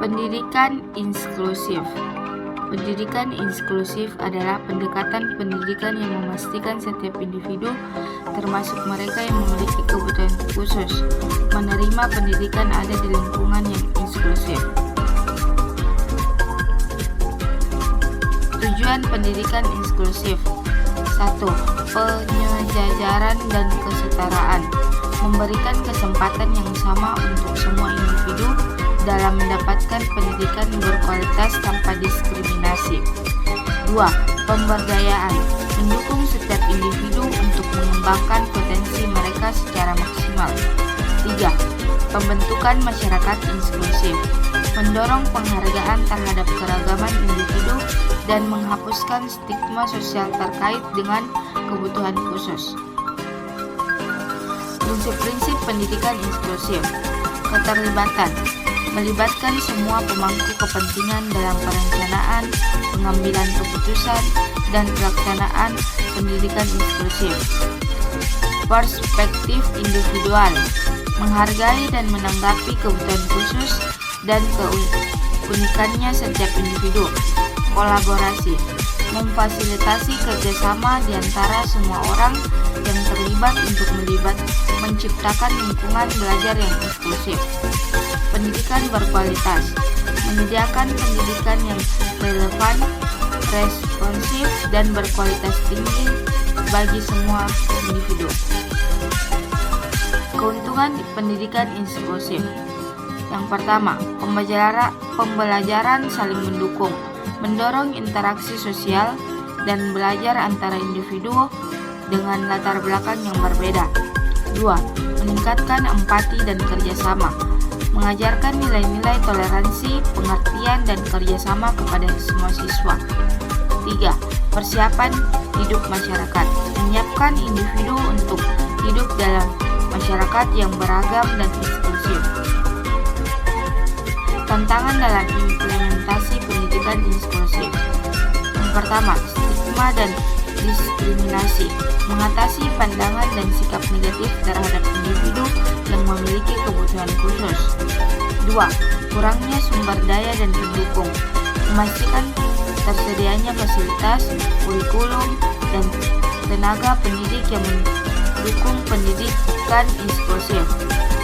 Pendidikan inklusif. Pendidikan inklusif adalah pendekatan pendidikan yang memastikan setiap individu, termasuk mereka yang memiliki kebutuhan khusus, menerima pendidikan ada di lingkungan yang inklusif. Tujuan pendidikan inklusif: 1. Penyejajaran dan kesetaraan, memberikan kesempatan yang sama untuk semua individu dalam mendapatkan pendidikan berkualitas tanpa diskriminasi. 2. Pemberdayaan, mendukung setiap individu untuk mengembangkan potensi mereka secara maksimal. 3. Pembentukan masyarakat inklusif, mendorong penghargaan terhadap keragaman individu dan menghapuskan stigma sosial terkait dengan kebutuhan khusus. Prinsip-prinsip pendidikan inklusif: keterlibatan, melibatkan semua pemangku kepentingan dalam perencanaan, pengambilan keputusan, dan pelaksanaan pendidikan inklusif. Perspektif individual, menghargai dan menanggapi kebutuhan khusus dan keunikannya setiap individu. Kolaborasi, memfasilitasi kerjasama di antara semua orang yang terlibat untuk menciptakan lingkungan belajar yang inklusif. Pendidikan berkualitas, menyediakan pendidikan yang relevan, responsif, dan berkualitas tinggi bagi semua individu. Keuntungan pendidikan inklusif: yang pertama, pembelajaran saling mendukung, mendorong interaksi sosial dan belajar antara individu dengan latar belakang yang berbeda. 2. Meningkatkan empati dan kerjasama, mengajarkan nilai-nilai toleransi, pengertian, dan kerjasama kepada semua siswa. 3. Persiapan hidup masyarakat, menyiapkan individu untuk hidup dalam masyarakat yang beragam dan inklusif. Tantangan dalam implementasi pendidikan inklusif: yang pertama, stigma dan diskriminasi, mengatasi pandangan dan sikap negatif terhadap individu yang memiliki kebutuhan khusus. 2. Kurangnya sumber daya dan pendukung, memastikan tersedianya fasilitas, kurikulum, dan tenaga pendidik yang mendukung pendidikan inklusif.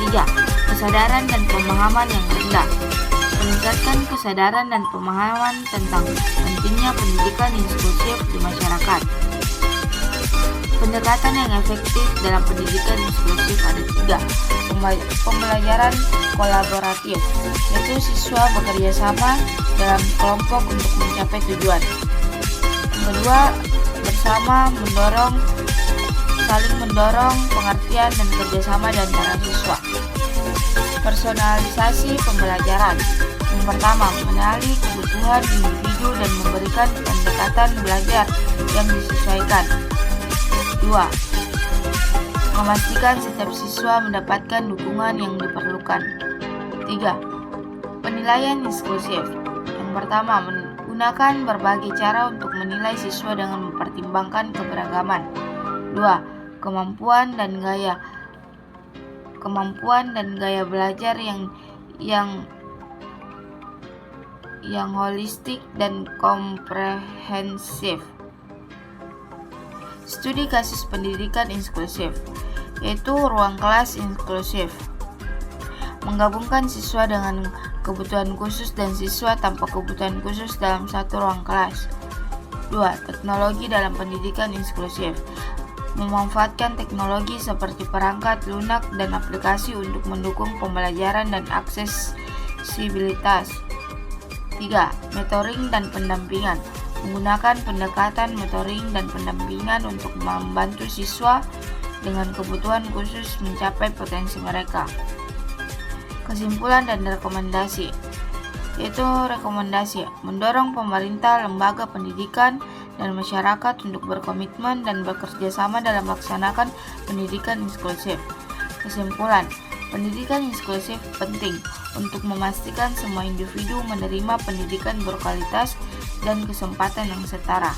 3. Kesadaran dan pemahaman yang rendah, meningkatkan kesadaran dan pemahaman tentang pentingnya pendidikan inklusif di masyarakat. Pendekatan yang efektif dalam pendidikan inklusif ada 3. Pembelajaran kolaboratif, yaitu siswa bekerja sama dalam kelompok untuk mencapai tujuan. Kedua, bersama saling mendorong pengertian dan kerjasama di antara siswa. Personalisasi pembelajaran: yang pertama, mengenali kebutuhan individu dan memberikan pendekatan belajar yang disesuaikan. 2. Memastikan setiap siswa mendapatkan dukungan yang diperlukan. 3. Penilaian inklusif: yang pertama, menggunakan berbagai cara untuk menilai siswa dengan mempertimbangkan keberagaman. 2. Kemampuan dan gaya belajar yang holistik dan komprehensif. Studi kasus pendidikan inklusif, yaitu ruang kelas inklusif, menggabungkan siswa dengan kebutuhan khusus dan siswa tanpa kebutuhan khusus dalam satu ruang kelas. 2. Teknologi dalam pendidikan inklusif, memanfaatkan teknologi seperti perangkat lunak dan aplikasi untuk mendukung pembelajaran dan aksesibilitas. 3. Mentoring dan pendampingan, menggunakan pendekatan mentoring dan pendampingan untuk membantu siswa dengan kebutuhan khusus mencapai potensi mereka. Kesimpulan dan rekomendasi, yaitu rekomendasi: mendorong pemerintah, lembaga pendidikan, dan masyarakat untuk berkomitmen dan bekerja sama dalam melaksanakan pendidikan inklusif. Kesimpulan: pendidikan inklusif penting untuk memastikan semua individu menerima pendidikan berkualitas dan kesempatan yang setara.